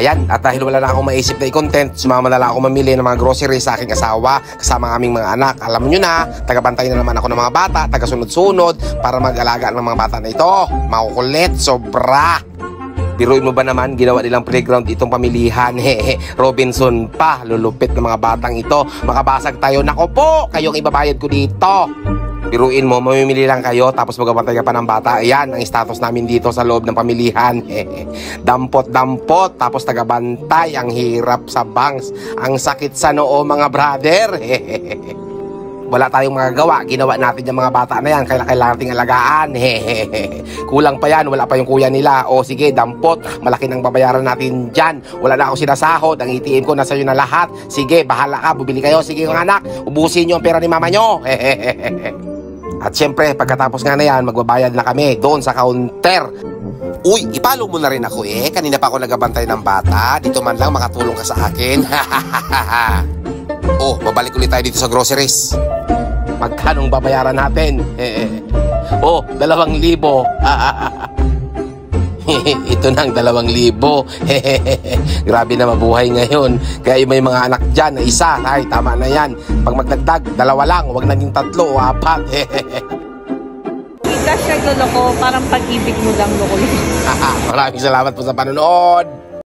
Ayan, at dahil wala na akong maisip na i-content, sumama na lang ako mamili ng mga groceries sa aking asawa kasama ang aming mga anak. Alam nyo na, tagabantay na naman ako ng mga bata, tagasunod-sunod para mag-alaga ng mga bata na ito. Makukulit, sobra. Biruin mo ba naman, ginawa nilang playground itong pamilihan. Robinson pa, lulupit ng mga batang ito. Makabasag tayo, nako po, kayong ibabayad ko dito. Biruin mo, mamimili lang kayo tapos magabantay ka pa ng bata. Ayan, ang status namin dito sa loob ng pamilihan. Dampot-dampot, tapos tagabantay. Ang hirap sa bangs. Ang sakit sa noo, mga brother. Wala tayong magagawa. Ginawa natin yung mga bata na yan. Kailangan nating alagaan. Kulang pa yan. Wala pa yung kuya nila. O sige, dampot. Malaki nang babayaran natin dyan. Wala na ako sinasahod. Ang ATM ko nasa iyo na lahat. Sige, bahala ka. Bubili kayo. Sige, mga anak. Ubusin nyo ang pera ni mama nyo. At syempre, pagkatapos nga na yan, magbabayad na kami doon sa counter. Uy, ipalo mo na rin ako eh. Kanina pa ako nagabantay ng bata. Dito man lang makatulong ka sa akin. Oh, babalik ulit tayo dito sa groceries. Magkanong babayaran natin? Oh, 2,000. Ito nang 2,000. Grabe na mabuhay ngayon. Kaya may mga anak dyan na isa. Ay, tama na yan. Pag magdagdag, 2 lang. Huwag naging 3 o 4. Ika siya lolo ko, parang pag-ibig mo lang lolo. Maraming salamat po sa panonood.